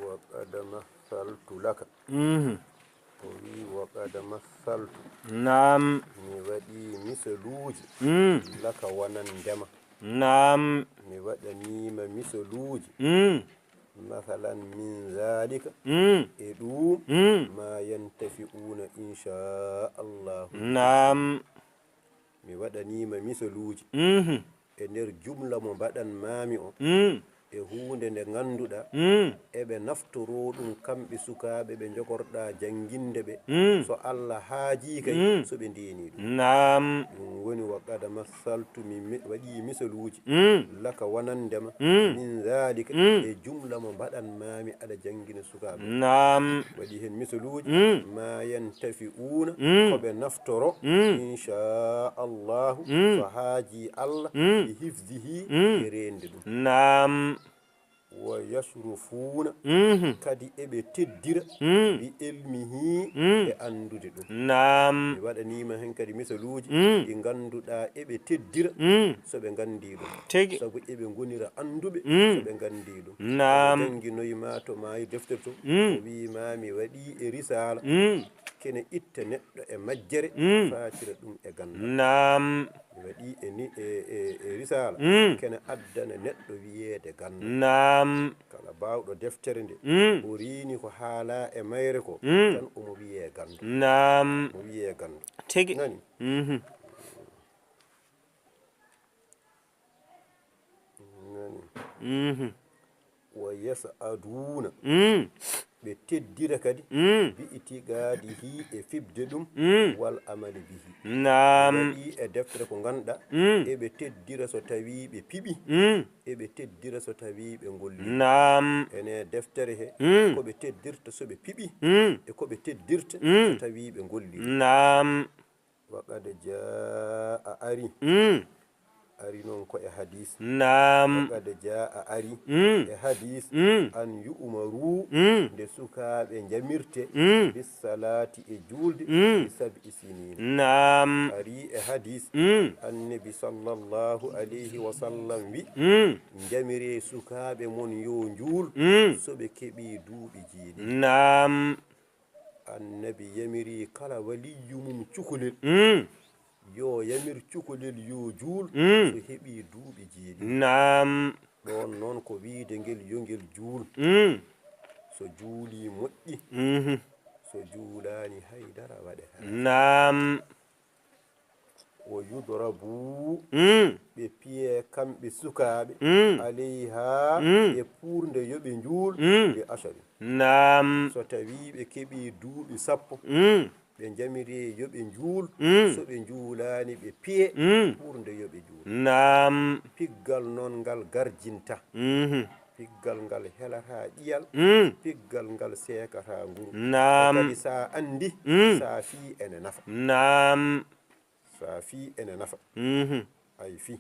وقد مثلت لك وقد مثلت نعم mi waɗi misaluuji laka wonan ndema نعم mi waɗanima misaluuji mathalan min zalika e ɗum ma yantafi'una inchallahu نعم mi waɗanima misaluuji e nder jumla mo mbaɗan mami o e hunde nde ganduɗa eɓe naftoro ɗum kamɓe sukaɓe ɓe jogorɗa janginde ɓe so Allah haaji kay so ɓe ndeni ɗum نعم ɗum woni waqada masaltu mi waɗi misaluji laka wonandema min zalika e jumla mo mbaɗan mami aɗa jangina sukaɓe نعم waɗi hen misaluji ma yantafi'una koɓe naftoro inchallahu so haaji Allah bi hifdihi e rende ɗum نعم wa yasrufuna kadi eɓe teddira bi ilmihi e andude ɗum نعم mi waɗanima hen kadi misaluji ɗi ganduɗa eɓe teddira so ɓe gandi ɗum تيجي sabu eɓe gonira anduɓe so ɓe gandi ɗum نعم janginoyima to mayi deftere to wima mi waɗi e risala kene itta neɗɗo e majjere fatira ɗum e gandal نعم mi waɗi e risala kene addana neɗɗo wiyede gandal نعم kala bawɗo deftere nde o rini ko haala e mayre ko tan omo wiye gandu نعم mo wiye gandu تيجي nani nani wa yas'aduna ɓe teddira kadi bi itigadihi e fibde ɗum wal amali bihi نعم waɗi e deftere ko ganduɗa eɓe teddira so tawi ɓe piɓi eɓe teddira so tawi ɓe golli نعم ene deftere he koɓe teddirta so ɓe piɓi e koɓe teddirta so tawi ɓe golli نعم waqad jaa ari ari noon ko e hadis نعم waqad jaa ari e hadis an yu'maru nde sukaɓe jamirte bis salati e julde bi sab'i sinin نعم ari e hadis annabi sallallahu alayhi wa sallam wi jamire sukaɓe mon yo juul so ɓe keeɓi duuɓi jeeɗiɗi نعم annabi yamiri kala waliyyu mum cukalel yo yamir cukalel yo juul so heeɓi duuɓi jeeɗiɗi نعم ɗon noon ko wiide ngel yo ngel juul so juuli moƴƴi so juulani haydara waɗe نعم o yudrabu ɓe piye kamɓe sukaɓe alayha e purde yoɓe juul ɓe ashari نعم so tawi ɓe keeɓi duuɓi sappo ɓe jamiri yoɓe juul so ɓe juulani ɓe piye purde yoɓe juul نعم piggal noon ngal garjinta piggal ngal helata ƴiyal piggal ngal sekata nguru نعم kadi sa andi sa fi ene nafa نعم sa fi ene nafa ay fi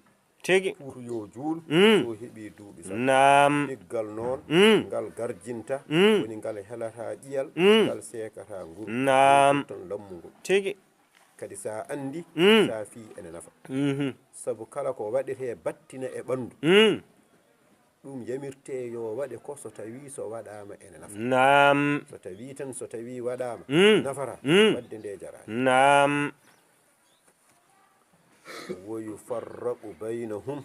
تيجي pour yo juul so heeɓi duuɓi sappo نعم piggal noon ngal garjinta woni ngal helata ƴiyal ngal sekata nguru نعم tan lammugol تيجي kadi sa andi sa fi ene nafa sabu kala ko waɗete battina e ɓandu ɗum yamirte yo waɗe ko so tawi so waɗama ene nafa نعم so tawi tan so tawi waɗama nafara wadde nde jarani نعم wo yufarraqu baynahum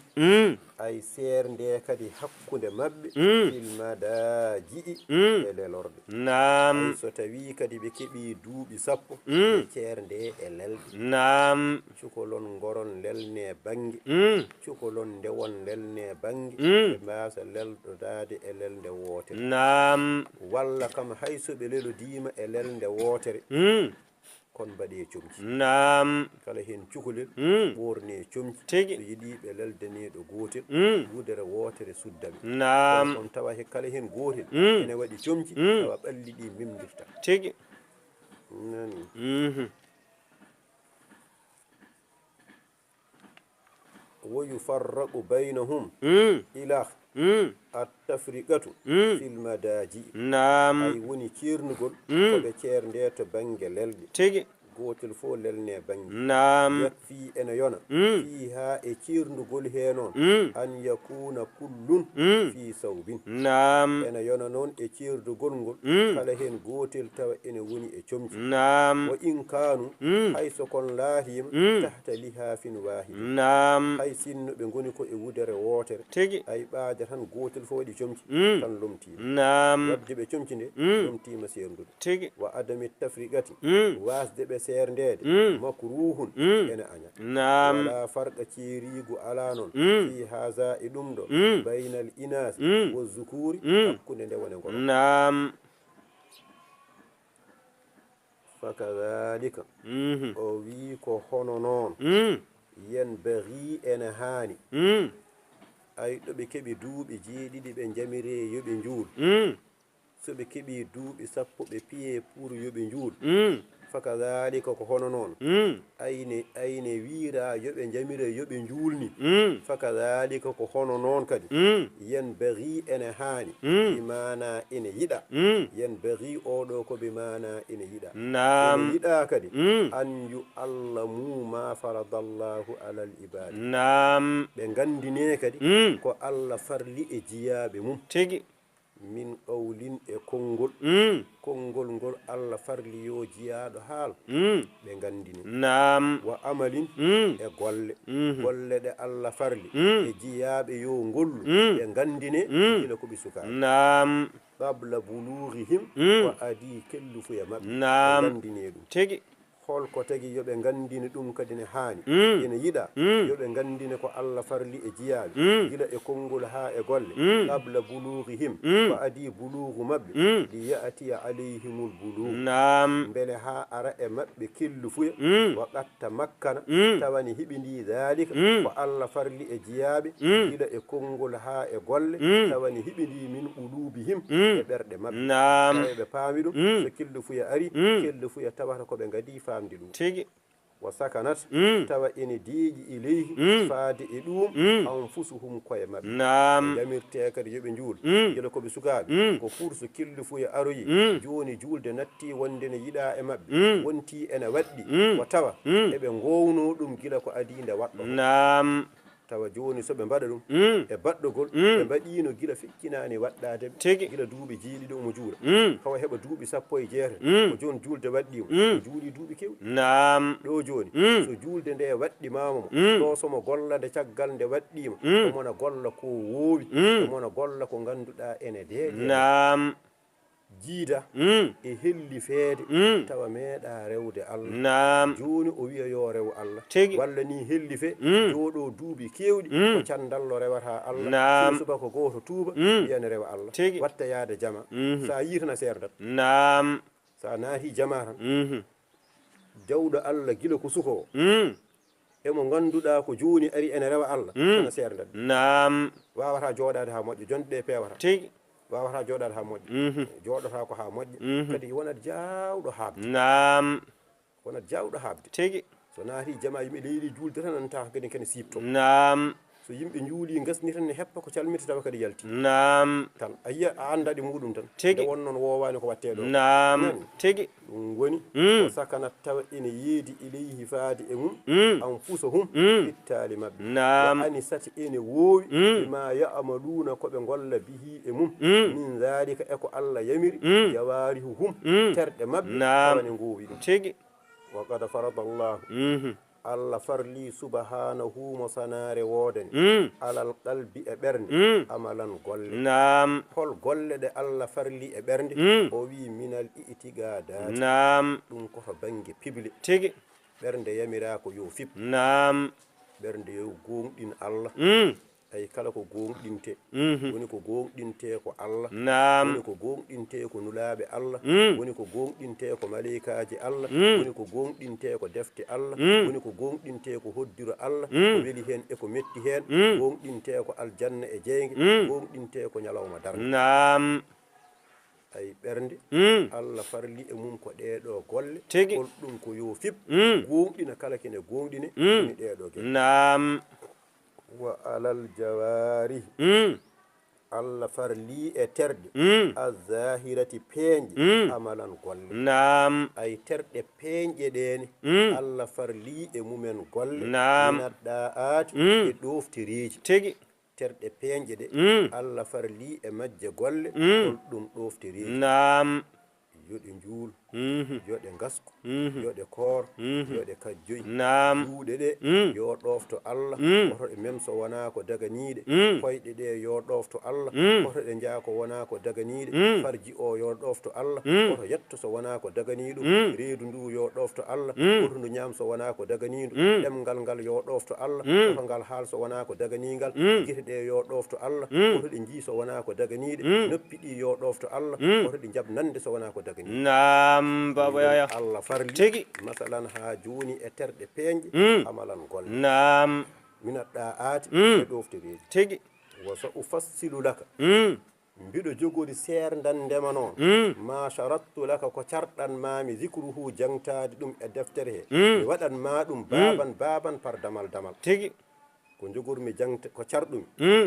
ay seernde kadi hakkude mabɓe fil madaji'i e lelorde نعم ay so tawi kadi ɓe keeɓi duuɓi sappo ɓe ceernde e lelɗe نعم cukolon ngoron lelne bange cukolon ndewon lelne bange ɓe mbasa lelɗodade e lelde wotere نعم walla kam hayso ɓe lelodima e lelde wotere kon mbaɗe comci نعم kala hen cukalel ɓorne comci تيجي so yiɗi ɓe leldaneɗo gotel wudere wotere suddaɓe نعم on tawa kala hen gotel ene waɗi comci tawa ɓalli ɗi memdirta تيجي nani wo yufarraqu baynahum ila attafriqatu fil madaji نعم ay woni ceernugol koɓe ceernde to banggue lelɗe تيجي gotel fo lelne bangi nam yakfi ene yona fiha e cirdugol he noon an yakuna kullun fi sawbin nam ene yona noon e cirdugol ngol kala hen gotel tawa ene woni e comci nam wa in kanu hayso kon laahima tahta lihafin wahid nam hay sinno ɓe goni ko e wudere wotere tigi ay ɓaade tan gotel fo waɗi comci tan lomtima nam wadde ɓe comci nde lomtima serdude tigi wa adami tafriqati wasde ɓe serdede makruhun ene aña nam wala farqa ceerigu ala noon fi haza e ɗum ɗo baynal inasi wo zukuri hakkude nde wone ngol nam fakadhalika o wi ko hono noon yen bari ene haani ay ɗo ɓe keɓi duuɓi jeeɗiɗi ɓe jamire yoɓe njuul so ɓe keɓi duuɓi sappo ɓe piye pour yoɓe njuul fakadhalika ko hono noon ayne wiira yoɓe jamire yoɓe njuulni fakadhalika ko hono noon kadi yen bari ene haani bimana ene yiɗa yen bari oɗo ko bimana ene yiɗa ene yiɗa kadi an yu'allamu ma faradallahu alal ibadi ɓe gandine kadi ko Allah farli e jiyaɓe mum tigi min qawlin e konngol konngol ngol Allah farli yo jiyaɗo haal ɓe gandini wa amalin e golle golle ɗe Allah farli e jiyaɓe yo ngollu ɓe gandine gila ko ɓe sukaɓe qabla bulughihim wa adi kellufuya mabɓe ɓe gandine ɗum tigi holko tagi yoɓe gandine ɗum kadi ne haani ene yiɗa yoɓe gandine ko Allah farli e jiyaɓe gila e konngol ha e golle qabla bulughihim wa adi bulughu mabɓe li ya'tiya alayhimul bulugh beele ha ara e mabɓe kellufuya wa qatta makkana tawani hiɓidi dhalika ko Allah farli e jiyaɓe gila e konngol ha e golle tawani hiɓidi min ulubihim e ɓerɗe mabɓe ɓe paami ɗum so kellufuya ari kellufuya tawata koɓe gadi famdi ɗum tigi wa sakanat tawa ene deeƴi ileyhi faade e ɗum anfusuhum koye maɓɓe jamirte kadi yoɓe njuul gila koɓe sukaɓe ko pour so kellufuya aroyi joni julde natti wonde ne yiɗa e maɓɓe wonti ene waɗɗi ko tawa eɓe gowno ɗum gila ko adi nde waɗɗo tawa joni soɓe mbaɗa ɗum e baɗɗogol ɓe mbaɗino gila fekkinani waɗɗade gila duuɓi jeeɗiɗi omo juula kawa heɓa duuɓi sappo e jeetati ko joni julde waɗɗimo o juuli duuɓi kewɗi ɗo joni so julde nde waɗɗimama mo ɗo somo golla nde caggal nde waɗɗima omona golla ko woowi omona golla ko ganduɗa ene deeƴe jiida e helli feede tawa meeɗa rewde Allah joni o wiya yo rew Allah walla ni helli fe joɗo duuɓi kewɗi ko candallo rewata Allah subaka goto tuuba wiyane rewa Allah watta yaade jama sa yitana serdat sa naati jama tan jawɗo Allah gila ko suko emo ganduɗa ko joni ari ene rewa Allah tana serdat wawata joɗade ha moƴƴo jonde ɗe pewata wawata joɗade ha moƴƴo joɗota ko ha moƴƴo kadi wonat jawɗo habde wonat jawɗo habde tigi so naati jama yimɓe leydi julde tan nanta kadi kene sipto so yimɓe juuli gasni tan ne heppa ko calmita tawa kadi yalti tan a yiya a andaɗi muɗum tan nde won noon wowani ko watte ɗo tigi ɗum woni o sakanat tawa ene yeedi ileyhi faade e mum anfusahum ittali mabɓe wa anisat ene woowi bima ya'maluna koɓe golla bihi e mum min dhalika eko Allah yamiri jawarihuhum terɗe mabɓe tawane gowi ɗum tigi wa qad farada Allah Allah farli subhanahu mo sanare wodani alal qalbi e ɓernde amalan golle hol golle ɗe Allah farli e ɓernde o wi minal itigadati ɗum koto banggue pible tigi ɓernde yamira ko yo fib ɓernde yo gonɗin Allah ay kala ko gonɗinte woni ko gonɗinte ko Allah woni ko gonɗinte ko nulaɓe Allah woni ko gonɗinte ko malaikaji Allah woni ko gonɗinte ko defte Allah woni ko gonɗinte ko hoddiro Allah ko weli hen e ko metti hen gonɗinte ko aljanna e jeyge gonɗinte ko ñalawma darde ay ɓernde Allah farli e mum ko ɗeɗo golle hol ɗum ko yo fib gonɗina kala kene gonɗine woni ɗeɗo gelle wa alal jawari allah farli e terɗe azahirati peeñƴe amalan golle nam ay terɗe peeñƴe ɗene allah farli e mumen golle nam minatɗa aati e ɗoftereji tigi terɗe peeñƴe ɗe allah farli e majje golle holɗum ɗoftereji nam yoɗe njuul yoɗe gasku yoɗe koor yoɗe kajjoyi nam juuɗe ɗe yo ɗofto allah oto ɗe mem so wona ko daganiɗe koyɗe ɗe yo ɗofto allah oto ɗe jaa ko wona ko daganiɗe farji o yo ɗofto allah oto yetto so wona ko daganiɗum reedu ndu yo ɗofto allah oto ndu ñaam so wona ko daganiɗum ɗemgal ngal yo ɗofto allah oto ngal haal so wona ko daganigal guite ɗe yo ɗofto allah oto ɗe jii so wona ko daganiɗe noppi ɗi yo ɗofto allah oto ɗe jabnande so wona ko daganiɗe nam baba yaya allah farli tigi masalan ha joni e terɗe peeñƴe amalan golle nam minatɗa aati e ɗoftereji tigi wa sa ufassilu laka mbiɗo jogori serdan ndema noon ma charattu laka ko carɗanmami zicruhu jangtade ɗum e deftere he mi waɗanma ɗum baban par damal damal tigi ko jogormi jangta ko carɗumi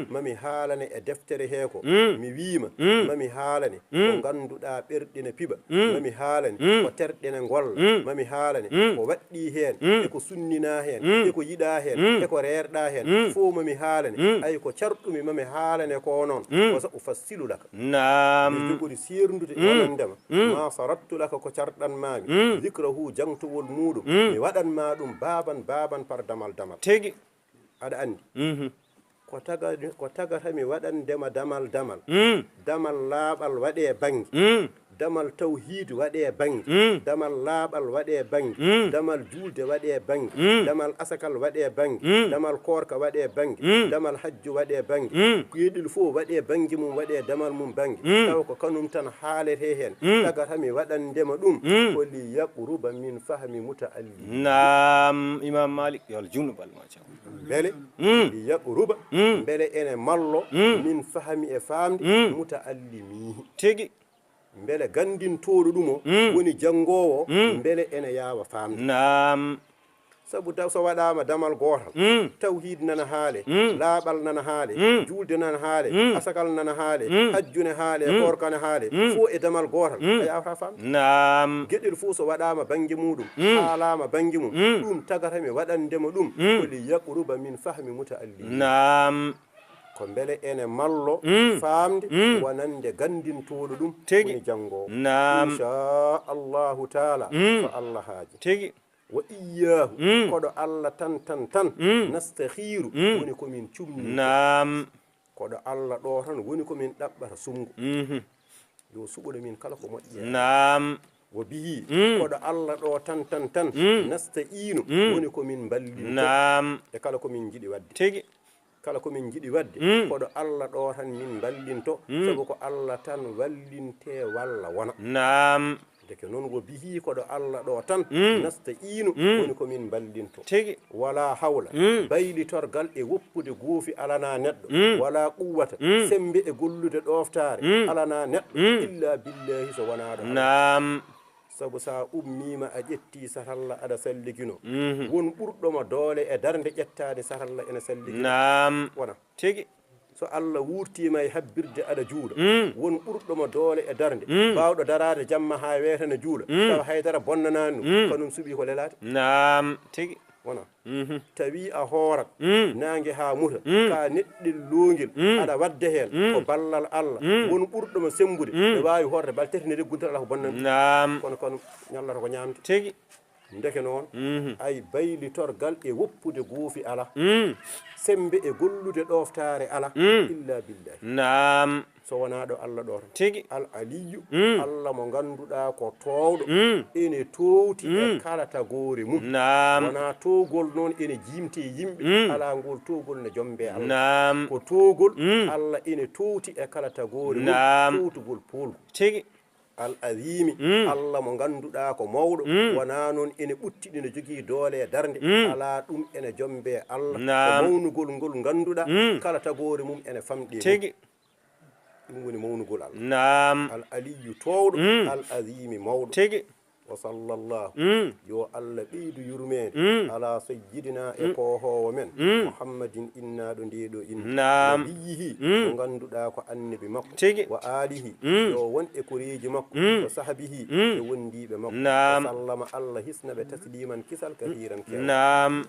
mami haalane e deftere he ko mi wiima mami haalane ko ganduɗa ɓerɗine piɓa mami haalane ko terɗene golla mami haalane ko waɗɗi hen eko sunnina hen eko yiɗa hen eko rerɗa hen fo mami haalane ay ko carɗumi mami haalane ko noon ko sa ufassilu laka nam mi jogori serdude e wonandema ma sarattu laka ko carɗanmami zicrahu jangtowol muɗum mi waɗanma ɗum baban par damal damal tigi aɗa andi ko tagatami waɗandema damal damal laaɓal waɗe bange damal tawhid waɗe bange damal laaɓal waɗe bange damal julde waɗe bange damal asakal waɗe bange damal korka waɗe bange damal hajju waɗe bange yeɗil fof waɗe bange mum waɗe damal mum bange taw ko kanum tan haalete hen tagatami waɗandema ɗum ko li yaqruba min fahmi mutaallim nam imam malik yo junubal ma caw beele li yaqruba beele ene mallo min fahmi e famde mutaallimihi tigi beele gandintoɗo ɗum o woni janngowo beele ene yawa famde nam sabu taw so waɗama damal gotal tawhid nana haale laaɓal nana haale julde nana haale asakal nana haale hajjune haale korkane haale fo e damal gotal a yawata famde nam gueɗel fof so waɗama banggue muɗum haalama banggue mum ɗum tagatami waɗandema ɗum koli yaqruba min fahmi mutaallim nam ko beele ene mallo famde wonande gandintoɗo ɗum woni janngowo inchallahu taala so allah haaji tigi wa iyahu koɗo allah tan nastahiru woni komin cumni nam koɗo allah ɗo tan woni komin ɗaɓɓata sumgo yo suɓoɗo min kala ko moƴƴi nam wo bihi koɗo allah ɗo tan nastainu woni komin ballinto nam e kala komin jiiɗi wadde tigi kala komin jiiɗi wadde koɗo allah ɗo tan min ballinto sabu ko allah tan wallinte walla wona nam deke noon wo bihi koɗo allah ɗo tan nasta inu woni komin ballinto tigi wala hawla baylitorgal e woppude goofi alana neɗɗo wala quwwata sembe e gollude ɗoftare alana neɗɗo illa billahi so wonaɗo nam sabu sa ummima a ƴetti saralla aɗa salligino won ɓurɗoma doole e darde ƴettade saralla ene salligino nam wona tigi so allah wurtima e habbirde aɗa juuɗa won ɓurɗoma doole e darde bawɗo darade jamma ha wetane juuɗa tawa haydara bonnanani ɗum kanum suuɓi ko lelade nam tigi wona tawi a hoorat nangue ha muta ka neɗɗel longel aɗa wadda hen ko ballal allah won ɓurɗoma sembude ne wawi horde bal tati ne reggunta ala ko bonnani nam kono ñallata ko ñamde tigi ndeke noon ay baylitorgal e woppude goofi ala sembe e gollude ɗoftare ala illa billahi nam so wona ɗo allah ɗo tan tigi al aliyu allah mo ganduɗa ko towɗo ene towti e kala tagore mum nam wona towgol noon ene jimte yimɓe ala ngol towgol ne jombe allah nam ko towgol allah ene towti e kala tagore mum towtugol polgu tigi al azimi allah mo ganduɗa ko mawɗo wona noon ene ɓuttiɗi ne jogui doole e darde ala ɗum ene jombe allah ko mawnugol ngol ganduɗa kala tagore mum ene famɗi tigi ɗum woni mawnugol allah nam al aliyu towɗo al azimi mawɗo tigi wa sallallahu yo Allah ɓeydu yurmede ala sayyidina e kohowo men muhammadin innaɗo ndeɗo inna nabiyihi mo ganduɗa ko annabi makko wa alihi yo won e koreji makko wa sahbihi e wondiɓe makko wa sallama Allah hisnaɓe tasliman kisal kathiran Naam.